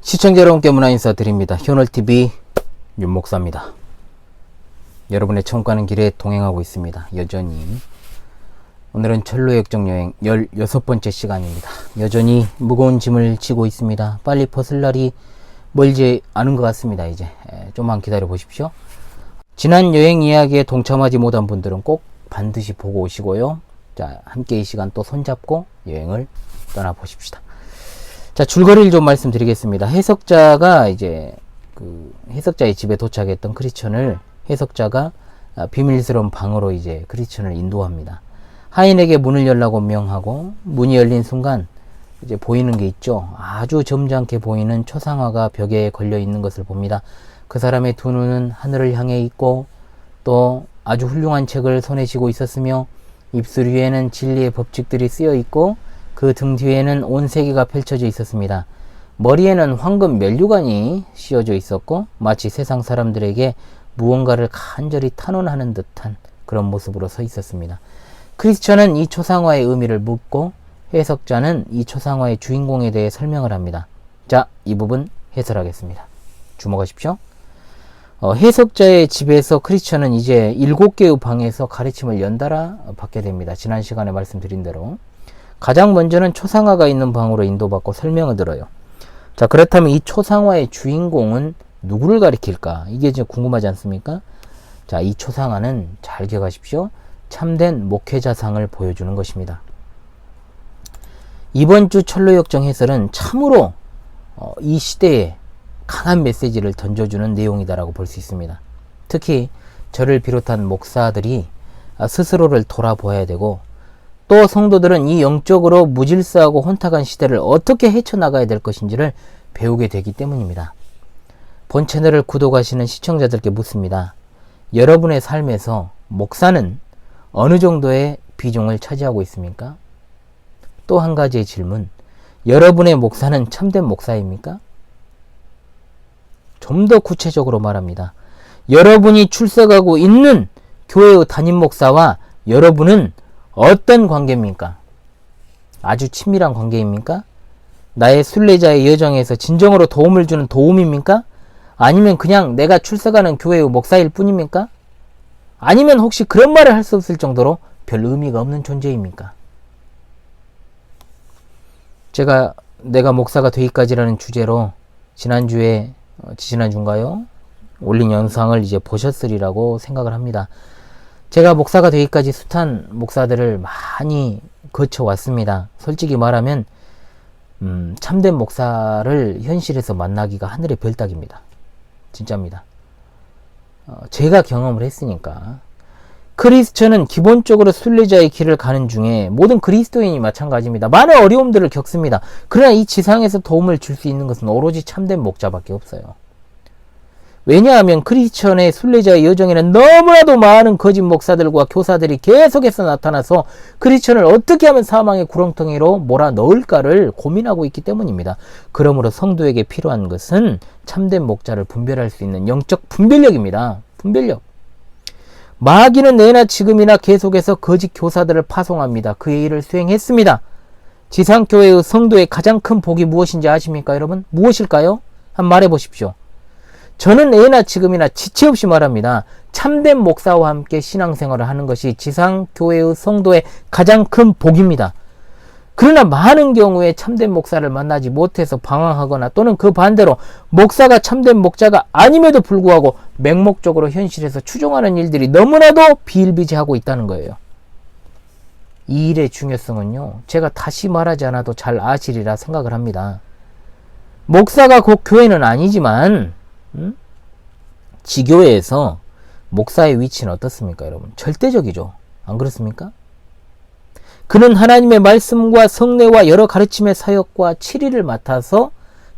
시청자 여러분께 문화 인사 드립니다. 현월TV 윤목사입니다. 여러분의 천국 가는 길에 동행하고 있습니다. 여전히 오늘은 철로 역정 여행 16번째 시간입니다. 여전히 무거운 짐을 지고 있습니다. 빨리 벗을 날이 멀지 않은 것 같습니다. 이제 좀만 기다려 보십시오. 지난 여행 이야기에 동참하지 못한 분들은 꼭 반드시 보고 오시고요. 자, 함께 이 시간 또 손잡고 여행을 떠나 보십시다. 자, 줄거리를 좀 말씀드리겠습니다. 해석자가 이제 해석자의 집에 도착했던 크리스천을 해석자가 비밀스러운 방으로 이제 크리스천을 인도합니다. 하인에게 문을 열라고 명하고 문이 열린 순간 이제 보이는 게 있죠. 아주 점잖게 보이는 초상화가 벽에 걸려 있는 것을 봅니다. 그 사람의 두 눈은 하늘을 향해 있고 또 아주 훌륭한 책을 손에 쥐고 있었으며 입술 위에는 진리의 법칙들이 쓰여 있고 그 등 뒤에는 온 세계가 펼쳐져 있었습니다. 머리에는 황금 면류관이 씌워져 있었고 마치 세상 사람들에게 무언가를 간절히 탄원하는 듯한 그런 모습으로 서 있었습니다. 크리스천은 이 초상화의 의미를 묻고 해석자는 이 초상화의 주인공에 대해 설명을 합니다. 자, 이 부분 해설하겠습니다. 주목하십시오. 해석자의 집에서 크리스천은 이제 7개의 방에서 가르침을 연달아 받게 됩니다. 지난 시간에 말씀드린 대로 가장 먼저는 초상화가 있는 방으로 인도받고 설명을 들어요. 자, 그렇다면 이 초상화의 주인공은 누구를 가리킬까? 이게 이제 궁금하지 않습니까? 자, 이 초상화는 잘 기억하십시오. 참된 목회자상을 보여주는 것입니다. 이번 주 철로역정 해설은 참으로 이 시대에 강한 메시지를 던져주는 내용이다라고 볼 수 있습니다. 특히 저를 비롯한 목사들이 스스로를 돌아보아야 되고 또 성도들은 이 영적으로 무질서하고 혼탁한 시대를 어떻게 헤쳐나가야 될 것인지를 배우게 되기 때문입니다. 본 채널을 구독하시는 시청자들께 묻습니다. 여러분의 삶에서 목사는 어느 정도의 비중을 차지하고 있습니까? 또 한 가지의 질문. 여러분의 목사는 참된 목사입니까? 좀 더 구체적으로 말합니다. 여러분이 출석하고 있는 교회의 담임 목사와 여러분은 어떤 관계입니까? 아주 친밀한 관계입니까? 나의 순례자의 여정에서 진정으로 도움을 주는 도움입니까? 아니면 그냥 내가 출석하는 교회의 목사일 뿐입니까? 아니면 혹시 그런 말을 할 수 없을 정도로 별 의미가 없는 존재입니까? 제가 내가 목사가 되기까지라는 주제로 지난주인가요? 올린 영상을 이제 보셨으리라고 생각을 합니다. 제가 목사가 되기까지 숱한 목사들을 많이 거쳐왔습니다. 솔직히 말하면 참된 목사를 현실에서 만나기가 하늘의 별 따기입니다. 진짜입니다. 제가 경험을 했으니까. 크리스천은 기본적으로 순례자의 길을 가는 중에 모든 그리스도인이 마찬가지입니다. 많은 어려움들을 겪습니다. 그러나 이 지상에서 도움을 줄 수 있는 것은 오로지 참된 목자밖에 없어요. 왜냐하면 크리스천의 순례자의 여정에는 너무나도 많은 거짓 목사들과 교사들이 계속해서 나타나서 크리스천을 어떻게 하면 사망의 구렁텅이로 몰아넣을까를 고민하고 있기 때문입니다. 그러므로 성도에게 필요한 것은 참된 목자를 분별할 수 있는 영적 분별력입니다. 분별력. 마귀는 내나 지금이나 계속해서 거짓 교사들을 파송합니다. 그의 일을 수행했습니다. 지상교회의 성도의 가장 큰 복이 무엇인지 아십니까, 여러분? 무엇일까요? 한번 말해보십시오. 저는 예나 지금이나 지체 없이 말합니다. 참된 목사와 함께 신앙생활을 하는 것이 지상교회의 성도의 가장 큰 복입니다. 그러나 많은 경우에 참된 목사를 만나지 못해서 방황하거나 또는 그 반대로 목사가 참된 목자가 아님에도 불구하고 맹목적으로 현실에서 추종하는 일들이 너무나도 비일비재하고 있다는 거예요. 이 일의 중요성은요, 제가 다시 말하지 않아도 잘 아시리라 생각을 합니다. 목사가 곧 교회는 아니지만 지교회에서 목사의 위치는 어떻습니까, 여러분? 절대적이죠. 안 그렇습니까? 그는 하나님의 말씀과 성례와 여러 가르침의 사역과 치리를 맡아서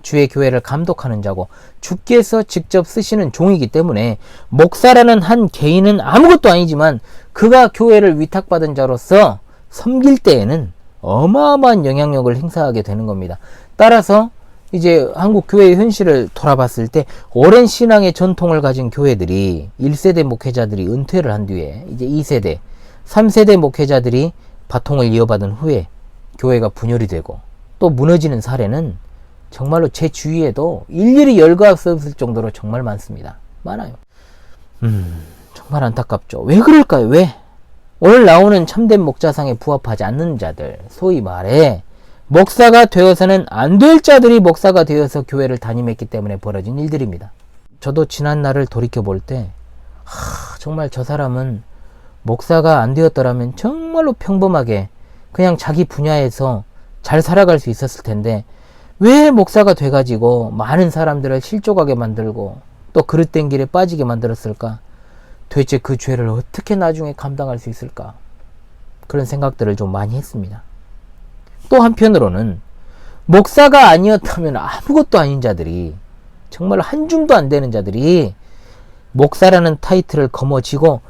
주의 교회를 감독하는 자고 주께서 직접 쓰시는 종이기 때문에 목사라는 한 개인은 아무것도 아니지만 그가 교회를 위탁받은 자로서 섬길 때에는 어마어마한 영향력을 행사하게 되는 겁니다. 따라서 이제 한국 교회의 현실을 돌아봤을 때 오랜 신앙의 전통을 가진 교회들이 1세대 목회자들이 은퇴를 한 뒤에 이제 2세대, 3세대 목회자들이 바통을 이어받은 후에 교회가 분열이 되고 또 무너지는 사례는 정말로 제 주위에도 일일이 열거할 수 없을 정도로 정말 많습니다. 많아요. 정말 안타깝죠. 왜 그럴까요? 왜? 오늘 나오는 참된 목자상에 부합하지 않는 자들, 소위 말해 목사가 되어서는 안 될 자들이 목사가 되어서 교회를 담임했기 때문에 벌어진 일들입니다. 저도 지난 날을 돌이켜 볼 때 정말 저 사람은 목사가 안 되었더라면 정말로 평범하게 그냥 자기 분야에서 잘 살아갈 수 있었을 텐데 왜 목사가 돼가지고 많은 사람들을 실족하게 만들고 또 그릇된 길에 빠지게 만들었을까? 도대체 그 죄를 어떻게 나중에 감당할 수 있을까? 그런 생각들을 좀 많이 했습니다. 또 한편으로는 목사가 아니었다면 아무것도 아닌 자들이, 정말 한 줌도 안 되는 자들이 목사라는 타이틀을 거머쥐고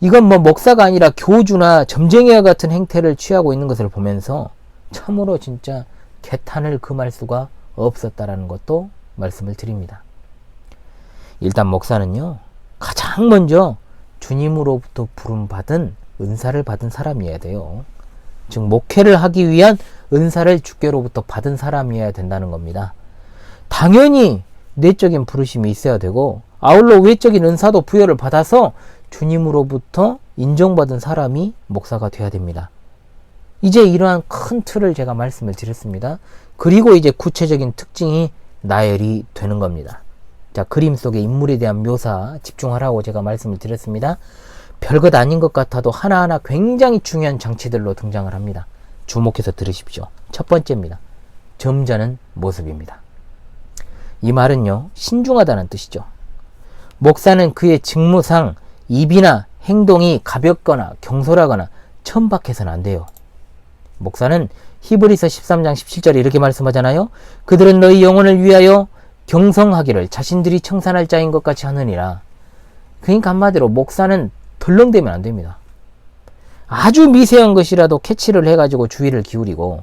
이건 뭐 목사가 아니라 교주나 점쟁이와 같은 행태를 취하고 있는 것을 보면서 참으로 진짜 개탄을 금할 수가 없었다라는 것도 말씀을 드립니다. 일단 목사는요, 가장 먼저 주님으로부터 부름받은 은사를 받은 사람이어야 돼요. 즉 목회를 하기 위한 은사를 주께로부터 받은 사람이어야 된다는 겁니다. 당연히 내적인 부르심이 있어야 되고 아울러 외적인 은사도 부여를 받아서 주님으로부터 인정받은 사람이 목사가 되어야 됩니다. 이제 이러한 큰 틀을 제가 말씀을 드렸습니다. 그리고 이제 구체적인 특징이 나열이 되는 겁니다. 자, 그림 속의 인물에 대한 묘사 집중하라고 제가 말씀을 드렸습니다. 별것 아닌 것 같아도 하나하나 굉장히 중요한 장치들로 등장을 합니다. 주목해서 들으십시오. 첫 번째입니다. 점잖은 모습입니다. 이 말은요, 신중하다는 뜻이죠. 목사는 그의 직무상 입이나 행동이 가볍거나 경솔하거나 천박해서는 안 돼요. 목사는 히브리서 13장 17절에 이렇게 말씀하잖아요. 그들은 너희 영혼을 위하여 경성하기를 자신들이 청산할 자인 것 같이 하느니라. 그러니까 한마디로 목사는 덜렁대면 안 됩니다. 아주 미세한 것이라도 캐치를 해가지고 주의를 기울이고,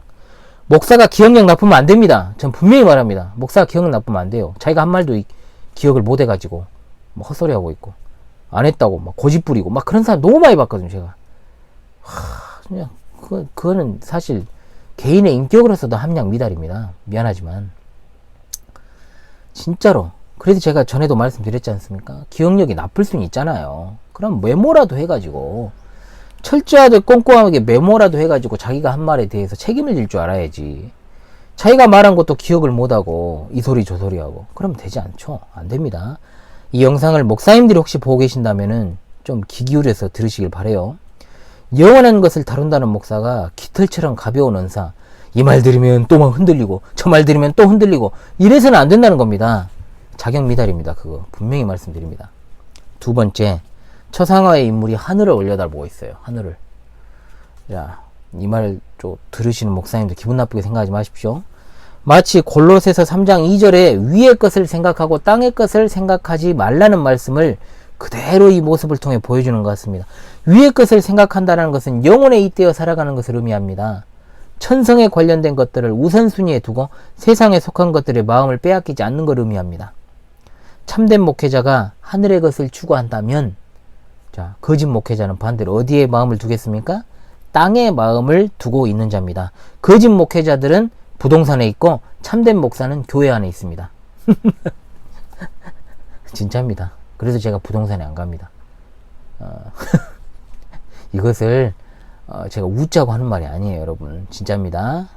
목사가 기억력 나쁘면 안 됩니다. 전 분명히 말합니다. 목사가 기억력 나쁘면 안 돼요. 자기가 한 말도 기억을 못 해가지고 뭐 헛소리하고 있고 안 했다고 막 고집 부리고 막 그런 사람 너무 많이 봤거든요. 제가 그냥 그거는 사실 개인의 인격으로서도 함량 미달입니다. 미안하지만 진짜로. 그래서 제가 전에도 말씀드렸지 않습니까? 기억력이 나쁠 수는 있잖아요. 그럼 메모라도 해가지고 철저하게 꼼꼼하게 메모라도 해가지고 자기가 한 말에 대해서 책임을 질 줄 알아야지. 자기가 말한 것도 기억을 못하고 이 소리 저 소리 하고 그러면 되지 않죠. 안 됩니다. 이 영상을 목사님들이 혹시 보고 계신다면은 좀 귀 기울여서 들으시길 바래요. 영원한 것을 다룬다는 목사가 깃털처럼 가벼운 은사, 이 말 들으면 또 막 흔들리고 저 말 들으면 또 흔들리고 이래서는 안 된다는 겁니다. 자격 미달입니다. 그거 분명히 말씀드립니다. 두 번째, 처상화의 인물이 하늘을 올려다보고 있어요. 하늘을. 자, 이 말 좀 들으시는 목사님들 기분 나쁘게 생각하지 마십시오. 마치 골로새서 3장 2절에 위의 것을 생각하고 땅의 것을 생각하지 말라는 말씀을 그대로 이 모습을 통해 보여주는 것 같습니다. 위의 것을 생각한다는 것은 영혼에 잇대어 살아가는 것을 의미합니다. 천성에 관련된 것들을 우선순위에 두고 세상에 속한 것들의 마음을 빼앗기지 않는 걸 의미합니다. 참된 목회자가 하늘의 것을 추구한다면, 자, 거짓 목회자는 반대로 어디에 마음을 두겠습니까? 땅에 마음을 두고 있는 자입니다. 거짓 목회자들은 부동산에 있고 참된 목사는 교회 안에 있습니다. 진짜입니다. 그래서 제가 부동산에 안 갑니다. 이것을 제가 웃자고 하는 말이 아니에요, 여러분. 진짜입니다.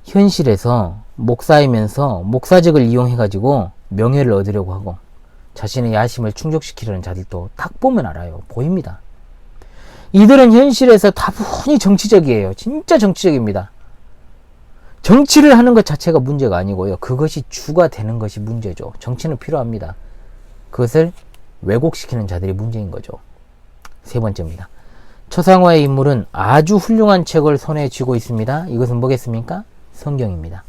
현실에서 목사이면서 목사직을 이용해가지고 명예를 얻으려고 하고 자신의 야심을 충족시키려는 자들도 딱 보면 알아요. 보입니다. 이들은 현실에서 다분히 정치적이에요. 진짜 정치적입니다. 정치를 하는 것 자체가 문제가 아니고요. 그것이 주가 되는 것이 문제죠. 정치는 필요합니다. 그것을 왜곡시키는 자들이 문제인 거죠. 세 번째입니다. 처상화의 인물은 아주 훌륭한 책을 손에 쥐고 있습니다. 이것은 뭐겠습니까? 성경입니다.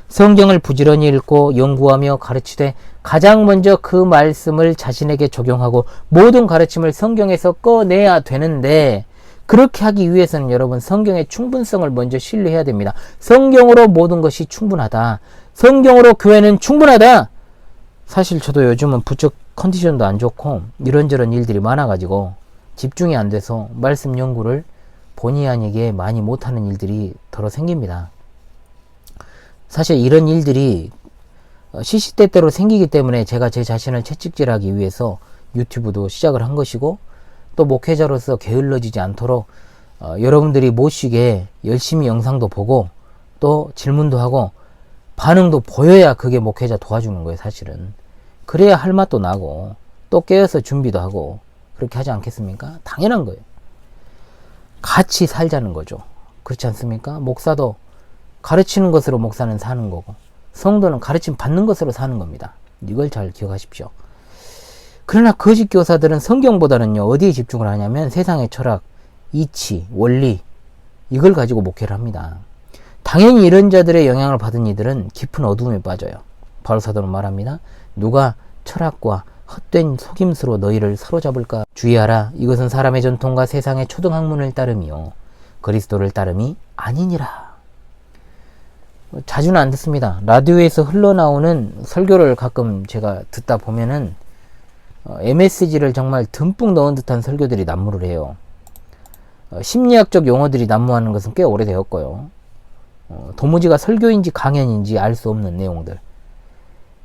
성경을 부지런히 읽고 연구하며 가르치되 가장 먼저 그 말씀을 자신에게 적용하고 모든 가르침을 성경에서 꺼내야 되는데, 그렇게 하기 위해서는 여러분 성경의 충분성을 먼저 신뢰해야 됩니다. 성경으로 모든 것이 충분하다. 성경으로 교회는 충분하다. 사실 저도 요즘은 부쩍 컨디션도 안 좋고 이런저런 일들이 많아가지고 집중이 안 돼서 말씀 연구를 본의 아니게 많이 못하는 일들이 더러 생깁니다. 사실 이런 일들이 시시때때로 생기기 때문에 제가 제 자신을 채찍질하기 위해서 유튜브도 시작을 한 것이고, 또 목회자로서 게을러지지 않도록 여러분들이 모시게 열심히 영상도 보고 또 질문도 하고 반응도 보여야 그게 목회자 도와주는 거예요. 사실은 그래야 할 맛도 나고 또 깨어서 준비도 하고 그렇게 하지 않겠습니까? 당연한 거예요. 같이 살자는 거죠. 그렇지 않습니까? 목사도 가르치는 것으로 목사는 사는 거고, 성도는 가르침 받는 것으로 사는 겁니다. 이걸 잘 기억하십시오. 그러나 거짓 교사들은 성경보다는요, 어디에 집중을 하냐면 세상의 철학, 이치, 원리, 이걸 가지고 목회를 합니다. 당연히 이런 자들의 영향을 받은 이들은 깊은 어둠에 빠져요. 바울 사도는 말합니다. 누가 철학과 헛된 속임수로 너희를 사로잡을까 주의하라. 이것은 사람의 전통과 세상의 초등학문을 따름이요 그리스도를 따름이 아니니라. 자주는 안 듣습니다. 라디오에서 흘러나오는 설교를 가끔 제가 듣다 보면은 MSG를 정말 듬뿍 넣은 듯한 설교들이 난무를 해요. 심리학적 용어들이 난무하는 것은 꽤 오래되었고요. 도무지가 설교인지 강연인지 알 수 없는 내용들.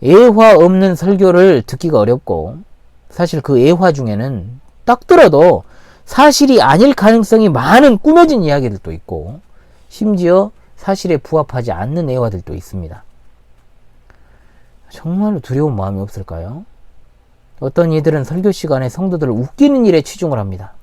애화 없는 설교를 듣기가 어렵고, 사실 그 애화 중에는 딱 들어도 사실이 아닐 가능성이 많은 꾸며진 이야기들도 있고, 심지어 사실에 부합하지 않는 애화들도 있습니다. 정말로 두려운 마음이 없을까요? 어떤 이들은 설교 시간에 성도들을 웃기는 일에 치중을 합니다.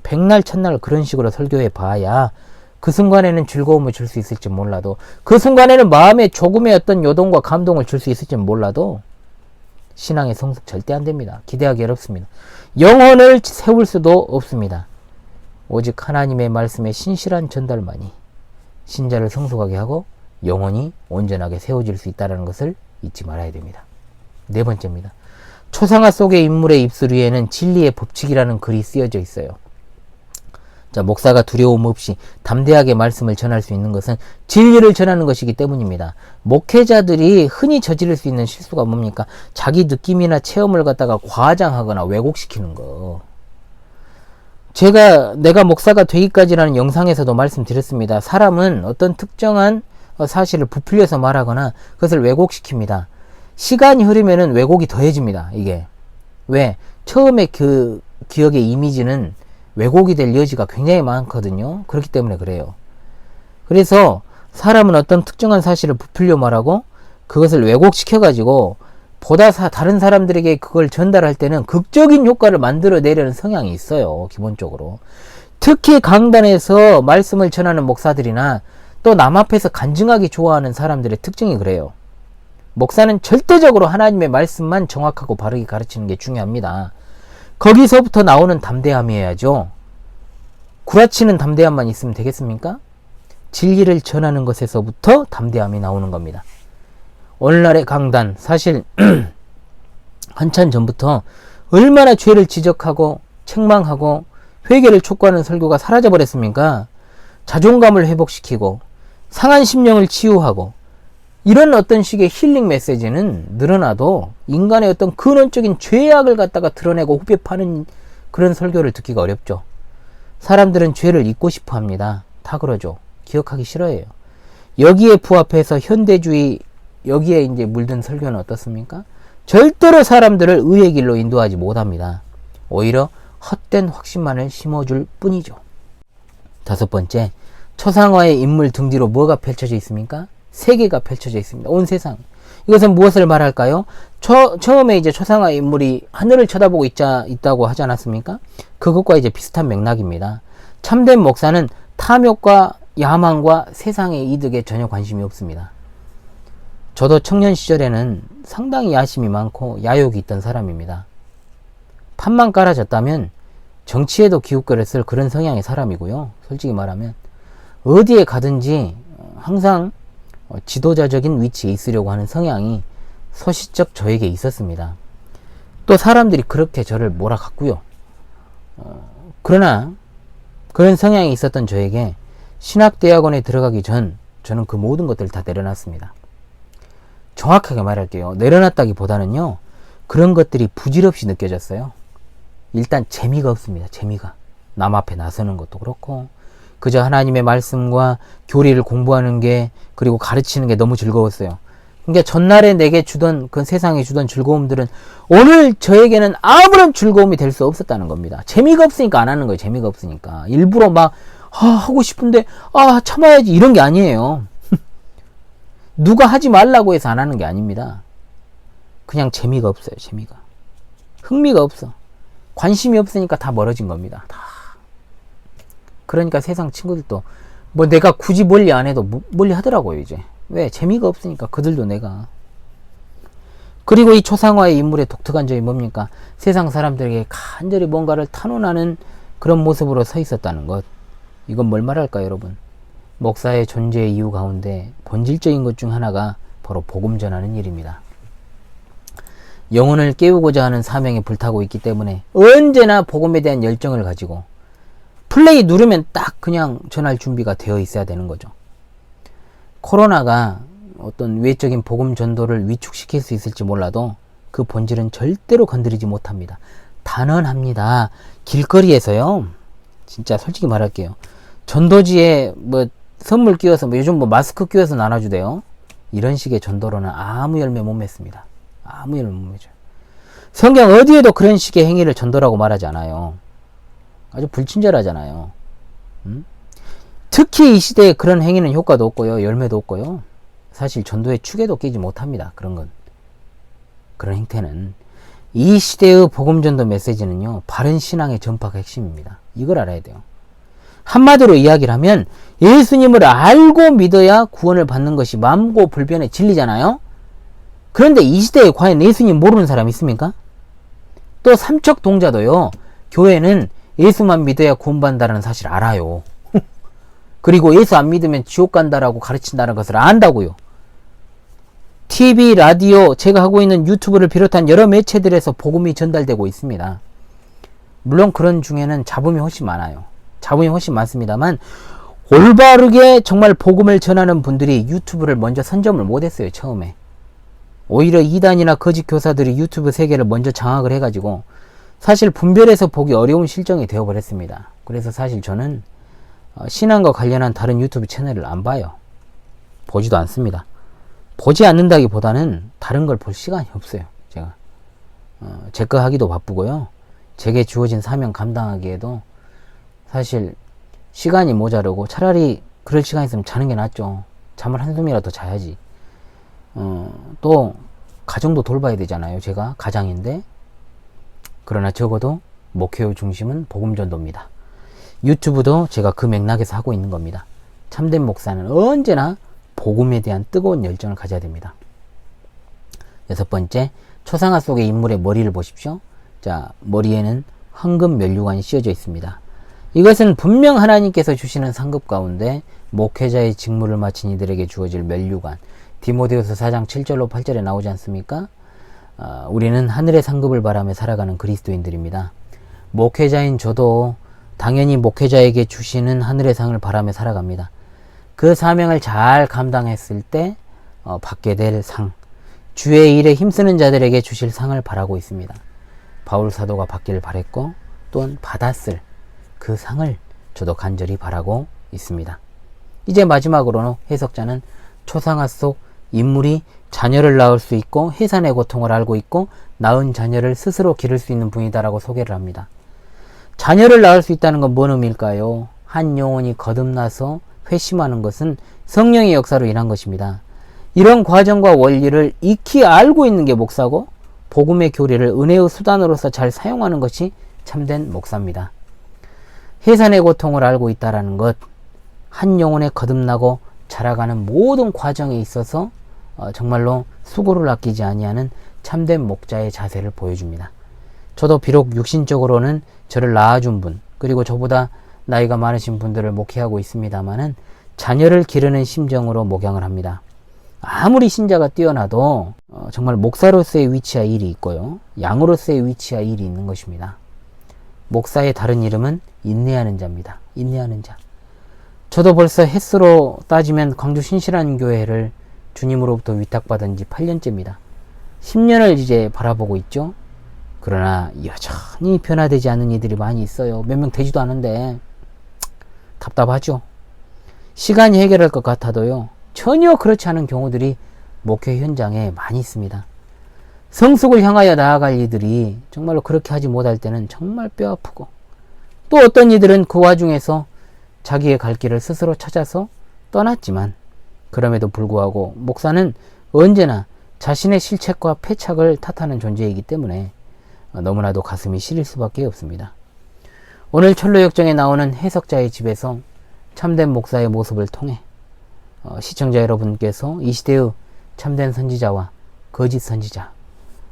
백날 첫날 그런 식으로 설교해 봐야 그 순간에는 즐거움을 줄 수 있을지 몰라도, 그 순간에는 마음에 조금의 어떤 요동과 감동을 줄 수 있을지 몰라도 신앙의 성숙 절대 안 됩니다. 기대하기 어렵습니다. 영혼을 세울 수도 없습니다. 오직 하나님의 말씀의 신실한 전달만이 신자를 성숙하게 하고 영혼이 온전하게 세워질 수 있다는 것을 잊지 말아야 됩니다. 네 번째입니다. 초상화 속의 인물의 입술 위에는 진리의 법칙이라는 글이 쓰여져 있어요. 자, 목사가 두려움 없이 담대하게 말씀을 전할 수 있는 것은 진리를 전하는 것이기 때문입니다. 목회자들이 흔히 저지를 수 있는 실수가 뭡니까? 자기 느낌이나 체험을 갖다가 과장하거나 왜곡시키는 거. 내가 목사가 되기까지라는 영상에서도 말씀드렸습니다. 사람은 어떤 특정한 사실을 부풀려서 말하거나 그것을 왜곡시킵니다. 시간이 흐르면은 왜곡이 더해집니다. 이게 왜? 처음에 그 기억의 이미지는 왜곡이 될 여지가 굉장히 많거든요. 그렇기 때문에 그래요. 그래서 사람은 어떤 특정한 사실을 부풀려 말하고 그것을 왜곡시켜 가지고 보다 다른 사람들에게 그걸 전달할 때는 극적인 효과를 만들어내려는 성향이 있어요. 기본적으로. 특히 강단에서 말씀을 전하는 목사들이나 또 남 앞에서 간증하기 좋아하는 사람들의 특징이 그래요. 목사는 절대적으로 하나님의 말씀만 정확하고 바르게 가르치는 게 중요합니다. 거기서부터 나오는 담대함이어야죠. 구라치는 담대함만 있으면 되겠습니까? 진리를 전하는 것에서부터 담대함이 나오는 겁니다. 오늘날의 강단, 사실 한참 전부터 얼마나 죄를 지적하고 책망하고 회개를 촉구하는 설교가 사라져버렸습니까? 자존감을 회복시키고 상한 심령을 치유하고 이런 어떤 식의 힐링 메시지는 늘어나도 인간의 어떤 근원적인 죄악을 갖다가 드러내고 후벼 파는 그런 설교를 듣기가 어렵죠. 사람들은 죄를 잊고 싶어 합니다. 다 그러죠. 기억하기 싫어해요. 여기에 부합해서 현대주의, 여기에 이제 물든 설교는 어떻습니까? 절대로 사람들을 의의 길로 인도하지 못합니다. 오히려 헛된 확신만을 심어줄 뿐이죠. 다섯 번째, 초상화의 인물 등 뒤로 뭐가 펼쳐져 있습니까? 세계가 펼쳐져 있습니다. 온 세상. 이것은 무엇을 말할까요? 처음에 이제 초상화 인물이 하늘을 쳐다보고 있다고 하지 않았습니까? 그것과 이제 비슷한 맥락입니다. 참된 목사는 탐욕과 야망과 세상의 이득에 전혀 관심이 없습니다. 저도 청년 시절에는 상당히 야심이 많고 야욕이 있던 사람입니다. 판만 깔아졌다면 정치에도 기웃거렸을 그런 성향의 사람이고요. 솔직히 말하면 어디에 가든지 항상 지도자적인 위치에 있으려고 하는 성향이 소시적 저에게 있었습니다. 또 사람들이 그렇게 저를 몰아갔고요. 그러나 그런 성향이 있었던 저에게 신학대학원에 들어가기 전 저는 그 모든 것들을 다 내려놨습니다. 정확하게 말할게요. 내려놨다기보다는요, 그런 것들이 부질없이 느껴졌어요. 일단 재미가 없습니다. 재미가. 남 앞에 나서는 것도 그렇고 그저 하나님의 말씀과 교리를 공부하는 게, 그리고 가르치는 게 너무 즐거웠어요. 그러니까 전날에 내게 주던, 그 세상에 주던 즐거움들은 오늘 저에게는 아무런 즐거움이 될 수 없었다는 겁니다. 재미가 없으니까 안 하는 거예요. 재미가 없으니까. 일부러 막 하고 싶은데 참아야지, 이런 게 아니에요. 누가 하지 말라고 해서 안 하는 게 아닙니다. 그냥 재미가 없어요. 재미가. 흥미가 없어. 관심이 없으니까 다 멀어진 겁니다. 다. 그러니까 세상 친구들도 뭐 내가 굳이 멀리 안 해도 멀리 하더라고요. 이제 왜? 재미가 없으니까. 그들도 내가. 그리고 이 초상화의 인물의 독특한 점이 뭡니까? 세상 사람들에게 간절히 뭔가를 탄원하는 그런 모습으로 서 있었다는 것. 이건 뭘 말할까요, 여러분? 목사의 존재의 이유 가운데 본질적인 것 중 하나가 바로 복음 전하는 일입니다. 영혼을 깨우고자 하는 사명에 불타고 있기 때문에 언제나 복음에 대한 열정을 가지고 플레이 누르면 딱 그냥 전할 준비가 되어 있어야 되는 거죠. 코로나가 어떤 외적인 복음 전도를 위축시킬 수 있을지 몰라도 그 본질은 절대로 건드리지 못합니다. 단언합니다. 길거리에서요, 진짜 솔직히 말할게요. 전도지에 뭐 선물 끼워서, 요즘 뭐 마스크 끼워서 나눠주대요. 이런 식의 전도로는 아무 열매 못 맺습니다. 아무 열매 못 맺어요. 성경 어디에도 그런 식의 행위를 전도라고 말하지 않아요. 아주 불친절하잖아요. 특히 이 시대에 그런 행위는 효과도 없고요, 열매도 없고요. 사실 전도의 축에도 끼지 못합니다. 그런 건. 그런 행태는. 이 시대의 복음전도 메시지는요, 바른 신앙의 전파가 핵심입니다. 이걸 알아야 돼요. 한마디로 이야기를 하면 예수님을 알고 믿어야 구원을 받는 것이 만고불변의 진리잖아요. 그런데 이 시대에 과연 예수님 모르는 사람 있습니까? 또 삼척동자도요, 교회는 예수만 믿어야 구원받는다는 사실 알아요. 그리고 예수 안 믿으면 지옥 간다라고 가르친다는 것을 안다고요. TV, 라디오, 제가 하고 있는 유튜브를 비롯한 여러 매체들에서 복음이 전달되고 있습니다. 물론 그런 중에는 잡음이 훨씬 많아요. 잡음이 훨씬 많습니다만, 올바르게 정말 복음을 전하는 분들이 유튜브를 먼저 선점을 못했어요. 처음에. 오히려 이단이나 거짓 교사들이 유튜브 세계를 먼저 장악을 해가지고 사실 분별해서 보기 어려운 실정이 되어버렸습니다. 그래서 사실 저는 신앙과 관련한 다른 유튜브 채널을 안 봐요. 보지도 않습니다. 보지 않는다기보다는 다른 걸 볼 시간이 없어요. 제가 제 거 하기도 바쁘고요. 제게 주어진 사명 감당하기에도 사실 시간이 모자르고, 차라리 그럴 시간 있으면 자는 게 낫죠. 잠을 한숨이라도 자야지. 또 가정도 돌봐야 되잖아요. 제가 가장인데. 그러나 적어도 목회의 중심은 복음전도입니다. 유튜브도 제가 그 맥락에서 하고 있는 겁니다. 참된 목사는 언제나 복음에 대한 뜨거운 열정을 가져야 됩니다. 6번째, 초상화 속의 인물의 머리를 보십시오. 자, 머리에는 황금 면류관이 씌워져 있습니다. 이것은 분명 하나님께서 주시는 상급 가운데 목회자의 직무를 마친 이들에게 주어질 면류관, 디모데후서 4장 7절로 8절에 나오지 않습니까? 우리는 하늘의 상급을 바라며 살아가는 그리스도인들입니다. 목회자인 저도 당연히 목회자에게 주시는 하늘의 상을 바라며 살아갑니다. 그 사명을 잘 감당했을 때 받게 될 상, 주의 일에 힘쓰는 자들에게 주실 상을 바라고 있습니다. 바울 사도가 받기를 바랬고 또한 받았을 그 상을 저도 간절히 바라고 있습니다. 이제 마지막으로는 해석자는 초상화 속 인물이 자녀를 낳을 수 있고 해산의 고통을 알고 있고 낳은 자녀를 스스로 기를 수 있는 분이다라고 소개를 합니다. 자녀를 낳을 수 있다는 건 뭔 의미일까요? 한 영혼이 거듭나서 회심하는 것은 성령의 역사로 인한 것입니다. 이런 과정과 원리를 익히 알고 있는 게 목사고, 복음의 교리를 은혜의 수단으로서 잘 사용하는 것이 참된 목사입니다. 해산의 고통을 알고 있다는 것, 한 영혼에 거듭나고 자라가는 모든 과정에 있어서 정말로 수고를 아끼지 아니하는 참된 목자의 자세를 보여줍니다. 저도 비록 육신적으로는 저를 낳아준 분, 그리고 저보다 나이가 많으신 분들을 목회하고 있습니다마는 자녀를 기르는 심정으로 목양을 합니다. 아무리 신자가 뛰어나도 정말 목사로서의 위치와 일이 있고요, 양으로서의 위치와 일이 있는 것입니다. 목사의 다른 이름은 인내하는 자입니다. 인내하는 자. 저도 벌써 횟수로 따지면 광주 신실한교회를 주님으로부터 위탁받은 지 8년째입니다. 10년을 이제 바라보고 있죠. 그러나 여전히 변화되지 않는 이들이 많이 있어요. 몇 명 되지도 않은데 답답하죠. 시간이 해결할 것 같아도요, 전혀 그렇지 않은 경우들이 목회 현장에 많이 있습니다. 성숙을 향하여 나아갈 이들이 정말로 그렇게 하지 못할 때는 정말 뼈아프고, 또 어떤 이들은 그 와중에서 자기의 갈 길을 스스로 찾아서 떠났지만, 그럼에도 불구하고 목사는 언제나 자신의 실책과 패착을 탓하는 존재이기 때문에 너무나도 가슴이 시릴 수밖에 없습니다. 오늘 철로역정에 나오는 해석자의 집에서 참된 목사의 모습을 통해 시청자 여러분께서 이 시대의 참된 선지자와 거짓 선지자,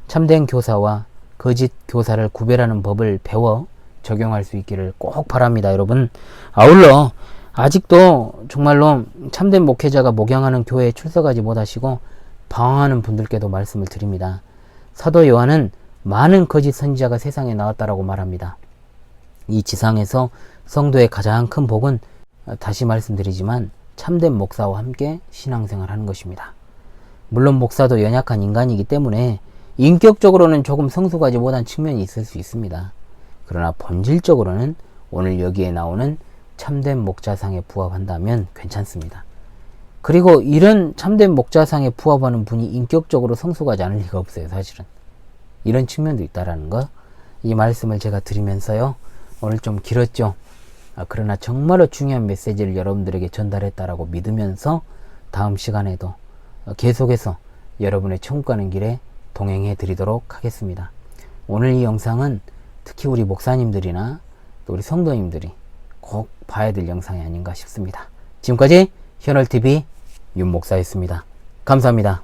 참된 교사와 거짓 교사를 구별하는 법을 배워 적용할 수 있기를 꼭 바랍니다, 여러분. 아울러 아직도 정말로 참된 목회자가 목양하는 교회에 출석하지 못하시고 방황하는 분들께도 말씀을 드립니다. 사도 요한은 많은 거짓 선지자가 세상에 나왔다라고 말합니다. 이 지상에서 성도의 가장 큰 복은 다시 말씀드리지만 참된 목사와 함께 신앙생활하는 것입니다. 물론 목사도 연약한 인간이기 때문에 인격적으로는 조금 성숙하지 못한 측면이 있을 수 있습니다. 그러나 본질적으로는 오늘 여기에 나오는 참된 목자상에 부합한다면 괜찮습니다. 그리고 이런 참된 목자상에 부합하는 분이 인격적으로 성숙하지 않을 리가 없어요, 사실은. 이런 측면도 있다라는 거, 이 말씀을 제가 드리면서요, 오늘 좀 길었죠. 그러나 정말로 중요한 메시지를 여러분들에게 전달했다라고 믿으면서 다음 시간에도 계속해서 여러분의 천국 가는 길에 동행해 드리도록 하겠습니다. 오늘 이 영상은 특히 우리 목사님들이나 또 우리 성도님들이 꼭 봐야 될 영상이 아닌가 싶습니다. 지금까지 현월TV 윤목사였습니다. 감사합니다.